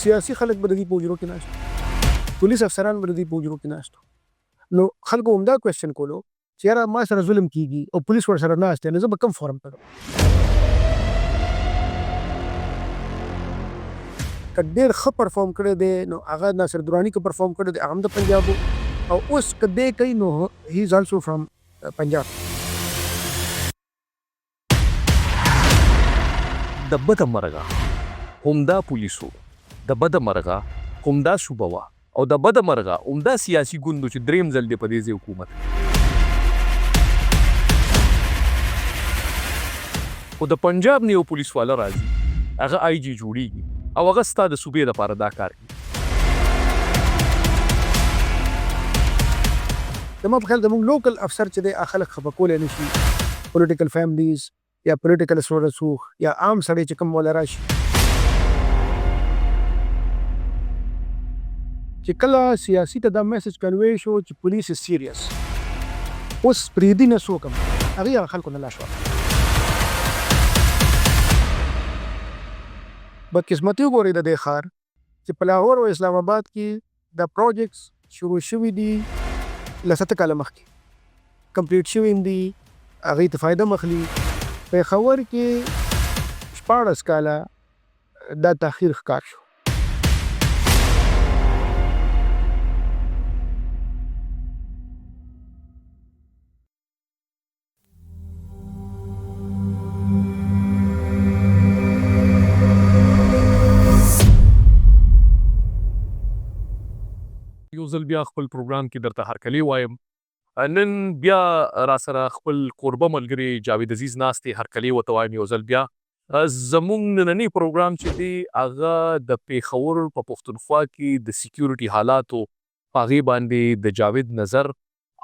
سیاسي خلک به د دې په حجرو کې ناست پولیس افسران به د دې په حجرو کې ناست نو خلکو همدا کوېسچن کولو چې یاره ما سره ظلم کېږي او پولیس ورسره ناست دی نو زه به کوم فورم ته ځم که ډېر ښه پرفارم کړی دی نو هغه ناصر دراني که پرفارم کړی دی هغه هم د پنجاب او اوس که دی کوي نو هی از آلسو فرام پنجاب د بده مرغه همدا پولیسو د بده مرغه همدا صوبه وه او د بده مرغه همدا سیاسي ګوندو چې دریم ځل دی په دې ځای حکومت خو د پنجاب نه یو پولیس والا راځي هغه آی جي جوړیږي او هغه ستا د صوبې دپاره دا کار کوي زما په خیال زموږ لوکل افسر چې دی هغه خلک خفه کولی نه شي پولیټیکل فیملیز یا پولیټیکل رسوخ یا عام سړی چې کوم والا راشي چې کله سیاسي ته دا میسج کنوی شو چې پولیس از سیریس اوس پرېږدي نه څوک هم هغې هغه خلکو نه لاس واخلي بدقسمتي وګورئ د دې ښار چې په لاهور او اسلام آباد کې دا پروجیکټس شروع شوي دي له 7 کاله مخکې کمپلیټ شوي هم دي هغې ته فایده مخلي پېښور کې 14 کاله دا تاخیر ښکار شو یو ځل بیا خپل پروګرام کې درته هرکلی وایم نن بیا را سره خپل قربه ملګري جاوید عزیز ناست دی هرکلی ورته وایم یو ځل بیا زموږ نننی پروګرام چې دی هغه د پېښور په پختونخوا کې د سیکیورټي حالاتو په هغې باندې د جاوید نظر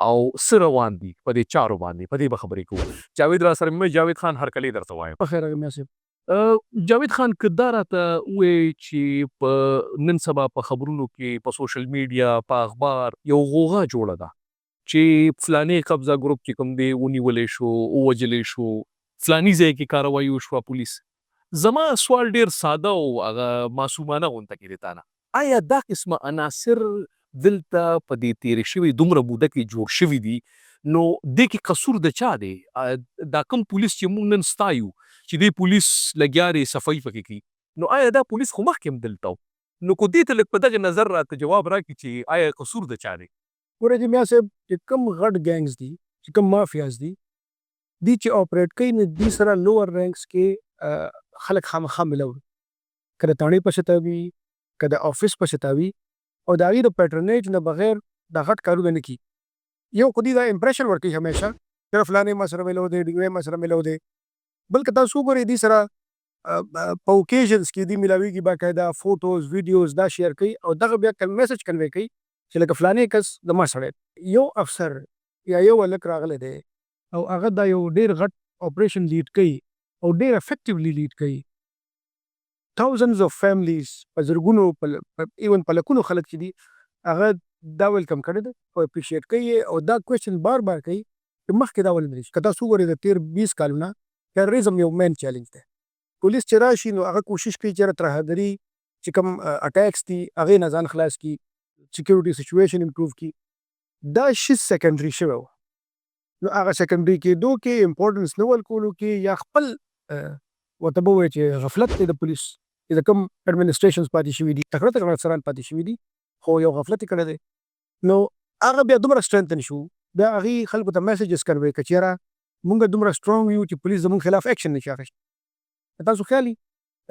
او څه روان دي په دې چارو باندې په دې به خبرې کوو جاوید را سره مې جاوید خان هرکلی درته وایم په خیر راغلی صاحب جاوید خان که دا راته ووایې چې په نن سبا په خبرونو کې په سوشل میډیا په اخبار یو غوغا جوړه ده چې فلانې قبضه ګروپ چې کوم دی ونیولی شو ووجلی شو فلاني ځای کې کاروایي وشوه پولیس زما سوال ډېر ساده او هغه معصومانه غونته کې دی تا نه آیا دا قسمه عناصر دلته په دې تېرې شوې دومره موده کې جوړ شوي دي نو دې کې قصور د چا دی دا کوم پولیس چې موږ نن ستایو چې دې پولیس لګیا دی صفایي پکې کوي نو آیا دا پولیس خو مخکې هم دلته و نو کو دې ته لږ په دغې نظر راته جواب راکړي چې آیا قصور د چا دی ګوره چې میا صاحب چې کوم غټ ګینګز دي چې کوم مافیاز دي دی چې اپریټ کوي نو دې سره لوور رینکس کې خلک خامخا ملو که د تاڼې پسې ته وي که د آفس پسې ته وي او د هغې د پیټرنیج نه بغیر دا غټ کارونه نه کي یو خو دې دا امپریشن ورکوي همیشه چې فلانې ما سره ملو دی ډیوې ما سره ملو دی بلکې تاسو وګورئ دې سره په اوکیژنز کې دې ملاویږي باقاعده فوټوز ویډیوز دا شیر کوي او دغه بیا میسج کنوی کوي چې لکه فلانې کس زما سړی یو افسر یا یو هلک راغلی دی او هغه دا یو ډېر غټ اپریشن لیډ کوي او ډېر افیکټیولی لیډ کوي thousands of families په زرګونو ایون په لکونو خلک چې دي هغه دا ویلکم کړی دی او اپریشیټ کوي او دا کوېشن بار بار کوي چې مخکې دا ولې نه شي که تاسو وګورئ د تېر 20 کالونه ټیرریزم یو مین چیلنج دی پولیس چې راشي نو هغه کوشش کوي چې ترهګري چې کوم اټیکس دي هغې نه ځان خلاص کړي سیکیورټي سچویشن امپروو کړي دا شي سیکنډري شوی و نو هغه سیکنډري کېدو کې امپورټنس نه ورکولو کې یا خپل ورته به ووایي چې غفلت دی د پولیس چې د کوم اډمنسټریشنز پاتې شوي دي تکړه تکړه افسران پاتې شوي دي خو یو غفلت یې کړی دی نو هغه بیا دومره سټرینتن شو بیا هغې خلکو ته میسیجز کنوی که چېره مونږ دومره سټرونګ یو چې پولیس زموږ خلاف ایکشن نشي اخیستی تاسو خیال وي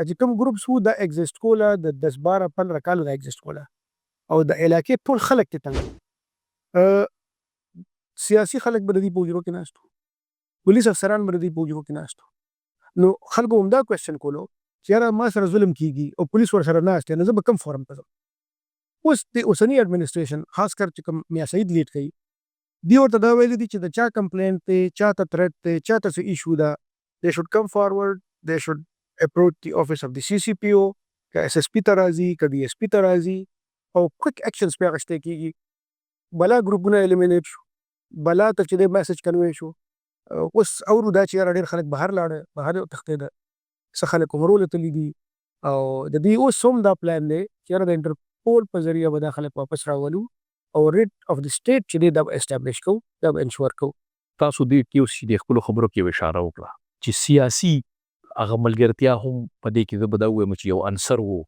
چې کوم ګروپس وو دا ایګزسټ کوله د 10-12-15 کالو دا ایګزسټ کوله او د علاقې ټول خلک ته تنګ سیاسي خلک به د دې په حجرو کې ناست پولیس افسران به د دې په حجرو کې ناست نو خلکو همدا کوېسچن کولو چې یاره ما سره ظلم کېږي او پولیس ورسره ناست دی نو زه به کوم فورم ته ځم اوس د اوسني اډمنسټریشن خاص کر چې کوم میا سعید لیډ کوي دی ورته دا ویلي دي چې د چا کمپلینټ دی چا ته تھریټ دی چا ته څه ایشو ده they should come forward they should approach the office of the CCPO که SSP ته راځي که DSP ته راځي او کویک ایکشنز پرې اخیستی کېږي بلا ګروپونه الیمینیټ شو بلا ته چې دی میسج کنوی شو اوس اورو دا چې یاره ډېر خلک بهر لاړه بهر یې وتښتېده څه خلک عمرو له تللي دي او د دې اوس هم دا پلان دی چې یاره د انټرپول په ذریعه به دا خلک واپس راولو او ریټ اف د سټیټ چې دی دا به اسټابلیش کوو دا به انشور کوو. تاسو دې کې اوس چې د خپلو خبرو کې اشاره وکړه چې سیاسي هغه ملګرتیا هم په دې کې زه به دا ووایم چې یو عنصر و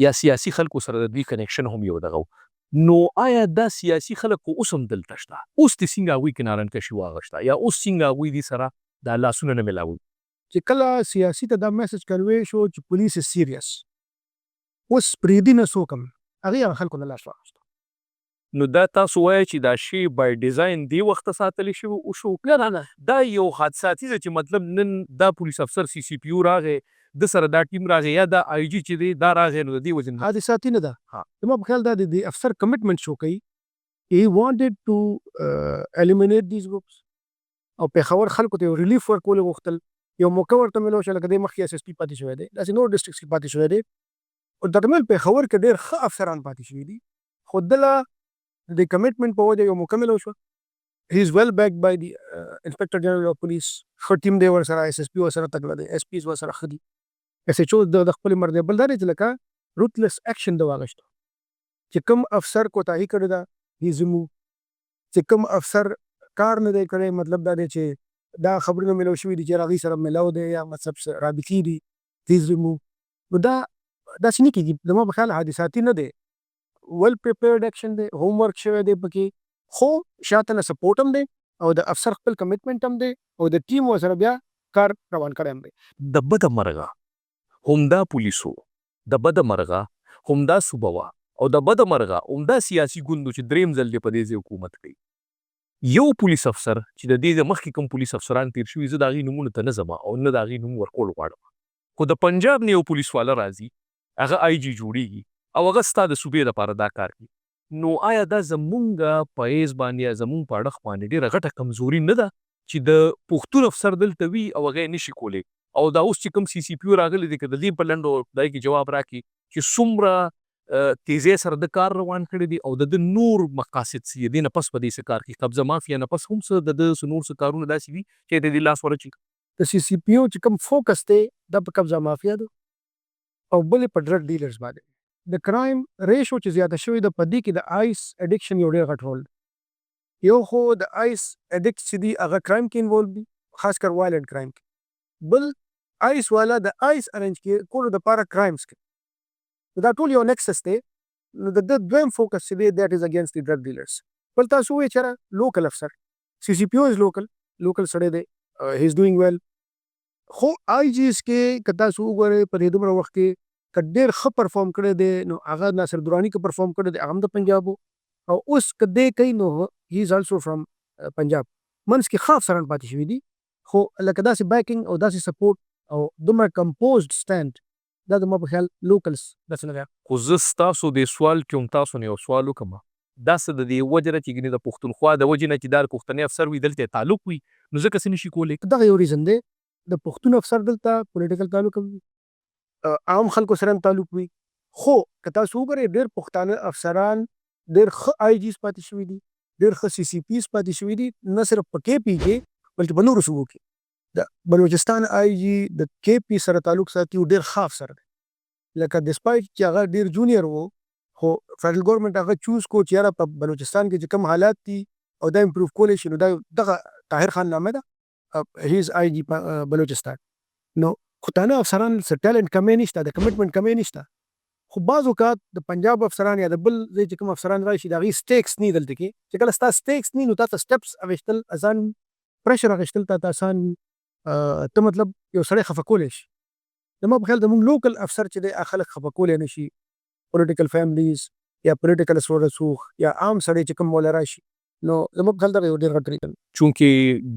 یا سیاسي خلکو سره د دوی کنیکشن هم یو دغه و. نو آیا دا سیاسي خلک خو اوس هم دلته شته؟ اوس دې څنګه هغوی کې نارنکشي واغشته یا اوس څنګه هغوی دې سره دا لاسونه نه میلاوي؟ چې کله سیاسي ته دا میسج کنوی شو چې پولیس از سیریس اوس پریدي نه څوک هم هغې هغه خلکو نه لاس واخیستو. نو دا تاسو وایئ چې دا شی بای ډیزاین دې وخته ساتلی شوي وشو؟ نه دا یو حادثاتي ده چې مطلب نن دا پولیس افسر CCPO راغی د سره دا ټیم راغی یا دا آی جي چې دی دا راغی نو د دې وجې نه حادثاتي نه ده. ها. زما په خیال دا د افسر کمټمنټ شو کوي. he wanted to eliminate these groups او پېښور خلکو ته یو ریلیف ورکول غوښتل. یو موقع ورته میلاو شوه لکه دی مخکې SSP پاتې شوی دی داسې نور ډسټرکټس کې پاتې شوی دی او درمیان پېښور کې ډېر ښه افسران پاتې شوي دي خو دله د کمټمنټ په وجه یو موقع میلاو شوه. he is well backed by the inspector general of police. ښه ټیم دی ورسره SSP ورسره تکړه دی SPs ورسره ښه دي SHO د خپلې مرضی. بل دا دی چې لکه روتلس اکشن د واغشتو چې کوم افسر کوتاهي کړې ده he is removed. چې کوم افسر کار نه دی کړی مطلب دا دی چې دا خبرونه میلاو شوي دي چې هغوی سره میلاو دی یا مطلب رابطې دي he is removed. نو دا داسې نه کېږي. زما په خیال حادثاتي نه دی ویل پریپیرډ اکشن دی هوم ورک شوی دی پکې خو شاته نه سپورټ هم دی او د افسر خپل کمټمنټ هم دی او د ټیم ورسره بیا کار روان کړی هم دی. د بده مرغه همدا پولیسو د بده مرغه همدا صوبه وه او د بده مرغه همدا سیاسي ګوندو چې دریم ځل دی په دې ځای حکومت کوي. یو پولیس افسر چې د دې مخکې کوم پولیس افسران تیر شوي زه د هغې نومونو ته نه ځم او نه د هغې نوم ورکول غواړم خو د پنجاب نه یو پولیس والا راځي هغه آی جي جوړیږي او هغه ستا د صوبې لپاره دا کار کوي. نو آیا دا زمونږ په ایز باندې یا زمونږ په اړخ باندې ډېره غټه کمزوري نه ده چې د پښتون افسر دلته وي او هغه یې نشي کولی او دا اوس چې کوم CCPO راغلی دی که د دې په لنډو دای کې جواب راکړي چې څومره تیزۍ سره د کار روان کړی دی او د نور مقاصد څه دي دې نه پس په دې څه کار کوي قبضه مافیا نه پس هم څه د ده څه نور څه کارونه داسې دي چې د دې لاس ورچي. د CCPO چې کوم فوکس دی دا په قبضه مافیا ده او بل په ډرګ ډیلرز باندې. د کرایم ریشو چې زیاته شوې ده په دې کې د آیس اډکشن یو ډېر غټ رول دی. یو خو د آیس اډکټ چې دي هغه کرایم کې انوالو دي خاص کر وایلنټ کرایم کې. بل آیس والا د آیس ارنج کولو دپاره کرایمز کوي نو دا ټول یو نیکسس دی. نو د ده دویم فوکس چې دی دیټ از اګینسټ د ډرګ ډیلرز. بل تاسو ووایئ چېرې لوکل افسر CCPO از لوکل سړی دی هی از ډوینګ ویل خو آی جیز کې که تاسو وګورئ په دې دومره وخت کې که ډېر ښه پرفارم کړی دی نو هغه ناصر دراني که پرفارم کړی دی هغه هم د پنجاب او اوس که دی کوي نو هی از آلسو فرام پنجاب. منځ کې ښه افسران پاتې شوي دي خو لکه داسې بیکینګ او داسې سپورټ او دومره کمپوزډ سټینډ دا زما په خیال لوکلس داسې نه دی. خو زه ستاسو دې سوال کې هم تاسو نه یو سوال وکړم دا څه د دې وجه ده چې ګنې د پښتونخوا د وجې نه چې دا د پښتني افسر وي دلته تعلق وي نو ځکه څه نشي کولی. دغه یو ریزن دی د پښتون افسر دلته پولیټیکل تعلق هم وي عام خلکو سره هم تعلق وي خو که تاسو وګورئ ډېر پښتانه افسران ډېر ښه آی جیز پاتې شوي دي ډېر ښه CCPs پاتې شوي دي نه صرف په KP کې بلکې په نورو صوبو کې. د بلوچستان آی جي د KP سره تعلق ساتي او ډېر ښه افسر دی لکه ډسپایټ چې هغه ډېر جونیئر و خو فیډرل ګورنمنټ هغه چوز کو چې یاره په بلوچستان کې چې کوم حالات دي او دا امپروف کولی شي نو دا دغه طاهر خان نامه ده هی از آی جي بلوچستان. نو پښتانه افسران څه ټیلنټ کمی نشته د کمټمنټ کمی نشته خو بعض اوقات د پنجاب افسران یا د بل ځای چې کوم افسران راشي د هغوی سټیکس نی دلته کې چې کله ستا سټیکس نی نو تا ته سټپس اخیستل اسان پریشر اخیستل تا ته اسان ته مطلب یو سړی خفه کولی شي. زما په خیال زموږ لوکل افسر چې دی هغه خلک خفه کولی نه شي پولیټیکل فیملیز یا پولیټیکل رسوخ یا عام سړی چې کوم مولا راشي نو زما په خیال دغه یو ډېر غټ ریزن. چونکې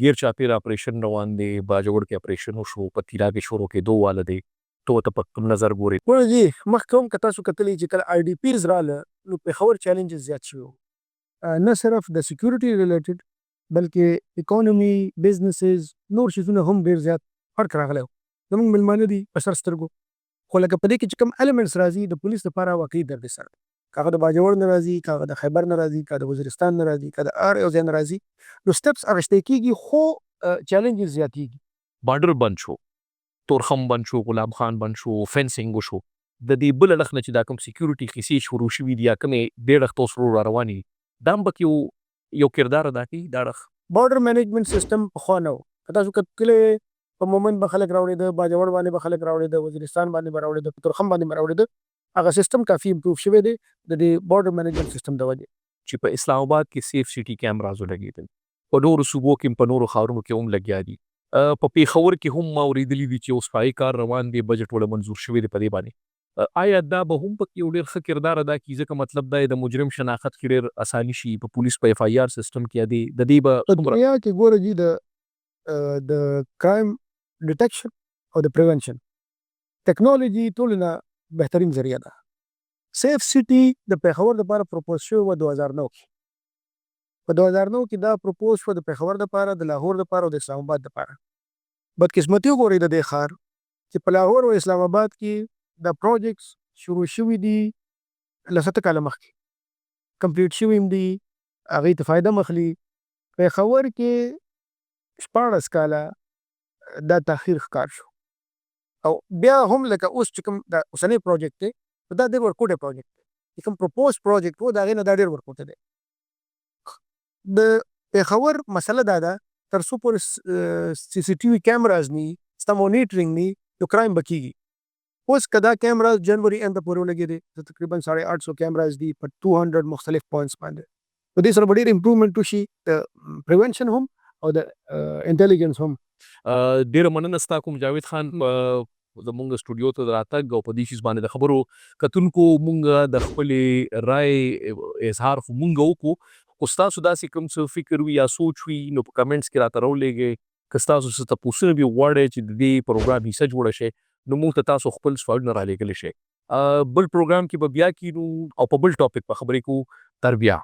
ګیر چاپیر اپریشن روان دی باجوړ کې اپریشن وشو په تیرا کې شروع کېدو واله دی تو ته په کوم نظر ګورئ؟ ګوره جي مخکې هم که تاسو کتلی چې کله IDPs راله نو پېښور چیلنجز زیات شوي وو نه صرف د سیکورټي ریلیټډ بلکې اکانومي بزنسز نور چیزونه هم ډېر زیات فرق راغلی و. زموږ میلمانه دي په سر سترګو خو لکه په دې کې چې کوم ایلیمنټس راځي د پولیس لپاره واقعي درد سر که هغه د باجوړ نه راځي که هغه د خیبر نه راځي که د وزیرستان نه راځي که د هر یو ځای نه راځي نو سټپس اخیستی کېږي خو چیلنجز زیاتېږي. بارډر بند شو تورخم بند شو غلام خان بند شو فینسینګ وشو د دې بل اړخ نه چې دا کوم سکیورټي کیسې شروع شوي دي یا کومې دې اړخ ته اوس ورو را روانې دي دا هم پکې یو کردار ادا کوي دا اړخ. بارډر مینجمنټ سیستم پخوا نه و. که تاسو کتلې په مومند به خلک راوړېده، باجوړ باندې به خلک راوړېده، وزیرستان باندې به راوړېده، په تورخم باندې به راوړېده. هغه سیستم کافي امپروف شوی دی د دې بارډر مینجمنټ سیستم د وجې. چې په اسلام آباد کې سیف سټي کیمراز ولګېدل، په نورو صوبو کې په نورو ښارونو کې هم لګیا دي، په پېښور کې هم ما اورېدلي دي چې اوس پای کار روان دی، بجټ وله منظور شوی دی په دې باندې. آیا دا به هم پکې یو ډېر ښه کردار ادا کړي؟ ځکه مطلب دا د مجرم شناخت کې ډېر اساني شي په پولیس په اف آی آر سیستم کې د دې به په دنیا کې ګوره جي د کرایم ډیټیکشن او د پریونشن ټیکنالوژي ټولو نه بهترین ذریعه ده. سیف سټي د پېښور دپاره پروپوز شوی و 2009 کې. په 2009 کې دا پروپوز شوه د پېښور دپاره، د لاهور دپاره او د اسلام آباد دپاره. بدقسمتي وګورئ د دې ښار چې په لاهور او اسلام آباد کې دا پروجیکټس شروع شوي دي له 7 کاله مخکې، کمپلیټ شوي هم دي، هغې ته فایده هم اخلي. پېښور کې 14 کاله دا تاخیر ښکار شو او بیا هم لکه اوس چې کوم دا اوسنی پروجیکټ دی دا ډېر ورکوټی پروجیکټ دی. چې کوم پروپوز پروجیکټ و د هغې نه دا ډېر ورکوټی دی. د پېښور مسله دا ده تر څو پورې سی سی ټي وي کیمراز نی، ستا مونیټرنګ نی، نو کرایم به کېږي. اوس که دا کیمراز جنوري اند ته پورې ولګېدې، تقریبا 850 کیمراز دي په 200 مختلف پوینټس باندې. په دې سره به ډېر امپروومنټ وشي د پریونشن هم او د انټیلیجنس هم. ډېره مننه ستا کوم جاوید خان زمونږ سټوډیو ته د راتګ او په دې شیز باندې د خبرو کتونکو مونږ د خپلې رای اظهار خو مونږ وکړو، خو ستاسو داسې کوم څه فکر وي یا سوچ وي نو په کمنټس کې راته راولېږئ. که ستاسو څه تپوسونه وي غواړئ چې د دې پروګرام حصه جوړه شئ نو موږ ته تاسو خپل سوالونه رالیږلی شئ. بل پروګرام کې به بیا کینو او په بل ټاپک په خبرې کوو. تر بیا.